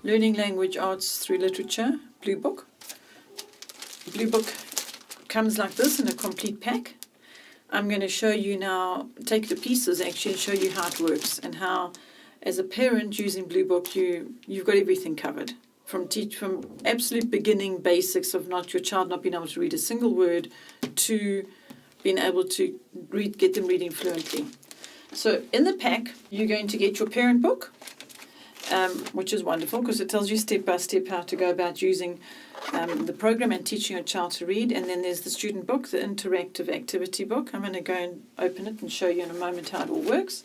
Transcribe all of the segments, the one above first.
Learning Language Arts Through Literature, Blue Book. Blue Book comes like this in a complete pack. I'm going to show you now, take the pieces actually and show you how it works and how, as a parent using Blue Book, you've got everything covered. From absolute beginning basics of your child not being able to read a single word to being able to get them reading fluently. So in the pack, you're going to get your parent book, which is wonderful because it tells you step by step how to go about using the program and teaching your child to read. And then there's the student book, the interactive activity book. I'm going to go and open it and show you in a moment how it all works.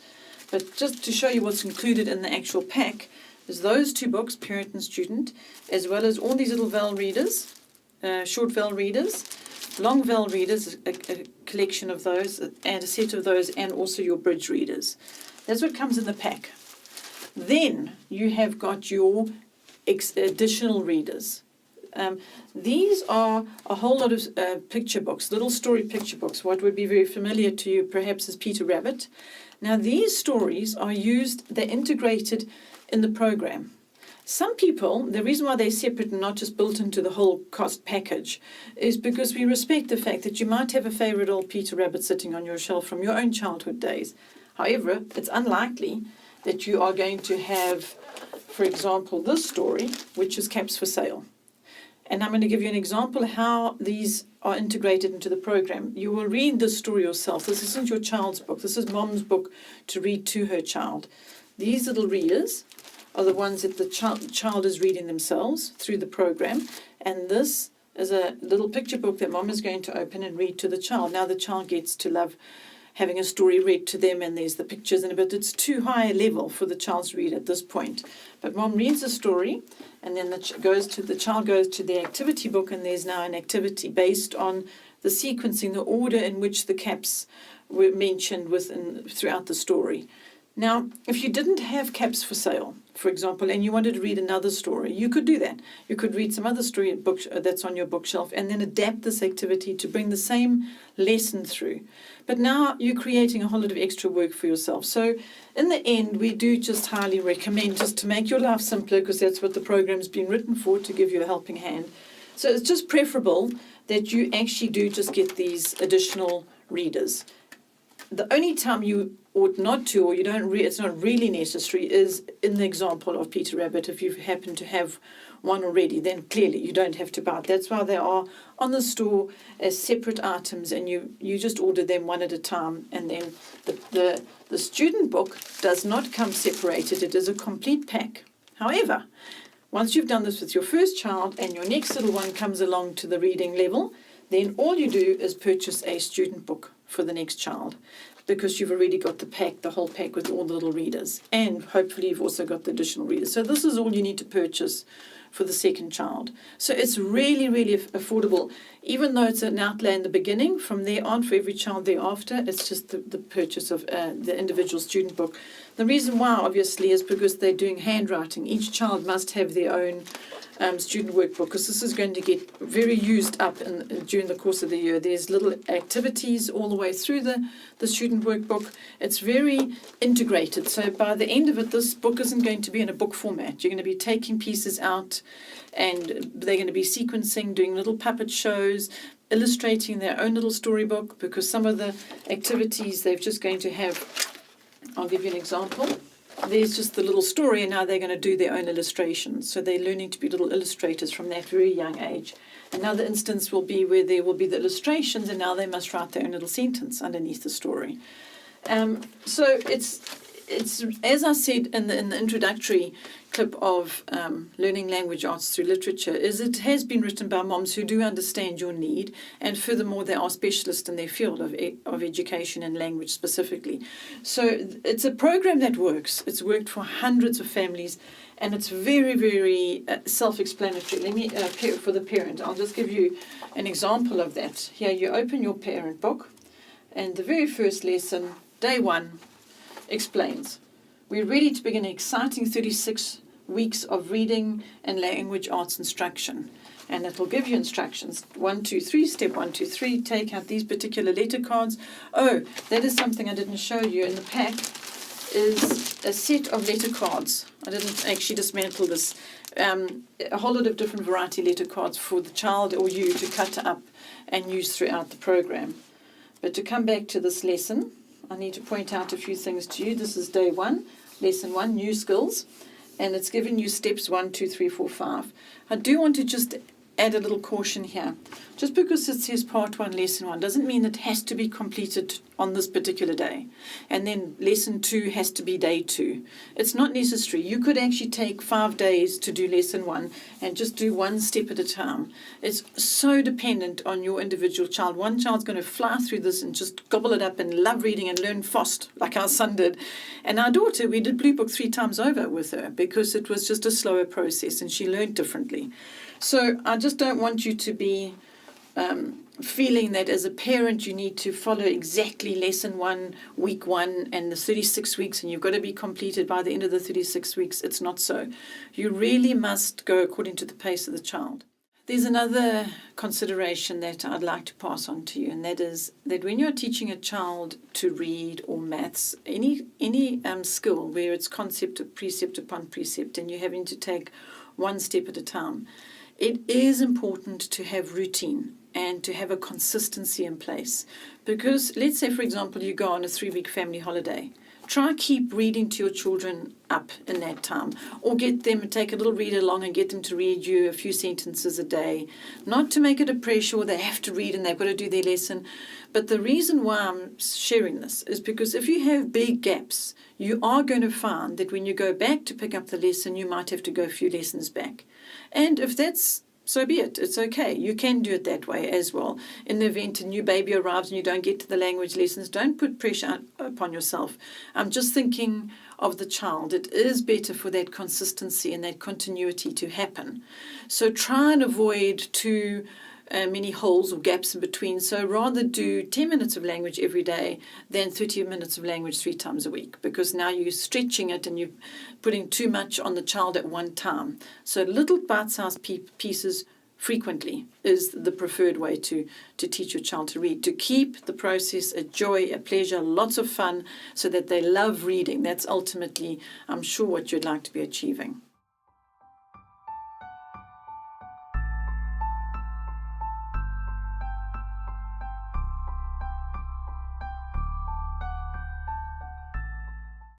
But just to show you what's included in the actual pack is those two books, parent and student, as well as all these little vowel readers, short vowel readers, long vowel readers, a collection of those, and a set of those, and also your bridge readers. That's what comes in the pack. Then you have got your additional readers. These are a whole lot of picture books, little story picture books, what would be very familiar to you perhaps as Peter Rabbit. Now these stories are they're integrated in the program. Some people, the reason why they're separate and not just built into the whole cost package is because we respect the fact that you might have a favourite old Peter Rabbit sitting on your shelf from your own childhood days. However, it's unlikely that you are going to have, for example, this story, which is Caps for Sale. And I'm going to give you an example of how these are integrated into the program. You will read this story yourself. This isn't your child's book. This is Mom's book to read to her child. These little readers are the ones that the child is reading themselves through the program. And this is a little picture book that Mom is going to open and read to the child. Now the child gets to love having a story read to them, and there's the pictures in it, but it's too high a level for the child to read at this point. But Mom reads the story, and then the child goes to the activity book, and there's now an activity based on the sequencing, the order in which the caps were mentioned throughout the story. Now, if you didn't have Caps for Sale, for example, and you wanted to read another story, you could do that. You could read some other story book that's on your bookshelf and then adapt this activity to bring the same lesson through. But now you're creating a whole lot of extra work for yourself. So in the end, we do just highly recommend just to make your life simpler, because that's what the program's been written for, to give you a helping hand. So it's just preferable that you actually do just get these additional readers. The only time you ought not to, or it's not really necessary, is in the example of Peter Rabbit. If you happen to have one already, then clearly you don't have to buy it. That's why they are on the store as separate items, and you just order them one at a time. And then the student book does not come separated. It is a complete pack. However, once you've done this with your first child and your next little one comes along to the reading level, then all you do is purchase a student book for the next child, because you've already got the whole pack with all the little readers, and hopefully you've also got the additional readers. So this is all you need to purchase for the second child. So it's really, really affordable, even though it's an outlay in the beginning. From there on, for every child thereafter, it's just the purchase of the individual student book. The reason why, obviously, is because they're doing handwriting. Each child must have their own student workbook, because this is going to get very used up during the course of the year. There's little activities all the way through the student workbook. It's very integrated. So by the end of it, this book isn't going to be in a book format. You're going to be taking pieces out, and they're going to be sequencing, doing little puppet shows, illustrating their own little storybook, because some of the activities they're just going to have, I'll give you an example. There's just the little story, and now they're going to do their own illustrations. So they're learning to be little illustrators from that very young age. Another instance will be where there will be the illustrations, and now they must write their own little sentence underneath the story. So it's as I said in the introductory clip of Learning Language Arts Through Literature, is it has been written by moms who do understand your need, and furthermore they are specialists in their field of education and language specifically. So it's a program that works. It's worked for hundreds of families, and it's very, very self-explanatory. Let me for the parent, I'll just give you an example of that. Here you open your parent book, and the very first lesson, day 1, explains. We're ready to begin an exciting 36 weeks of reading and language arts instruction. And it will give you instructions. 1, 2, 3, step 1, 2, 3, take out these particular letter cards. Oh, that is something I didn't show you in the pack, is a set of letter cards. I didn't actually dismantle this. A whole lot of different variety letter cards for the child or you to cut up and use throughout the program. But to come back to this lesson, I need to point out a few things to you. This is day 1, lesson 1, new skills, and it's given you steps 1, 2, 3, 4, 5. I do want to just add a little caution here. Just because it says part 1, lesson 1, doesn't mean it has to be completed on this particular day. And then lesson 2 has to be day 2. It's not necessary. You could actually take 5 days to do lesson 1 and just do one step at a time. It's so dependent on your individual child. One child's going to fly through this and just gobble it up and love reading and learn fast, like our son did. And our daughter, we did Blue Book 3 times over with her because it was just a slower process and she learned differently. So I just don't want you to be feeling that as a parent you need to follow exactly lesson 1, week 1, and the 36 weeks, and you've got to be completed by the end of the 36 weeks. It's not so. You really must go according to the pace of the child. There's another consideration that I'd like to pass on to you, and that is that when you're teaching a child to read or maths, any skill where it's concept of precept upon precept and you're having to take one step at a time, it is important to have routine and to have a consistency in place. Because let's say, for example, you go on a 3-week family holiday. Try keep reading to your children up in that time, or get them, take a little read along and get them to read you a few sentences a day. Not to make it a pressure or they have to read and they've got to do their lesson. But the reason why I'm sharing this is because if you have big gaps, you are going to find that when you go back to pick up the lesson, you might have to go a few lessons back. And if that's so be it. It's okay. You can do it that way as well. In the event a new baby arrives and you don't get to the language lessons, don't put pressure upon yourself. I'm just thinking of the child. It is better for that consistency and that continuity to happen. So try and avoid too many holes or gaps in between. So rather do 10 minutes of language every day than 30 minutes of language 3 times a week, because now you're stretching it and you're putting too much on the child at one time. So little bite-sized pieces frequently is the preferred way to teach your child to read, to keep the process a joy, a pleasure, lots of fun, so that they love reading. That's ultimately, I'm sure, what you'd like to be achieving.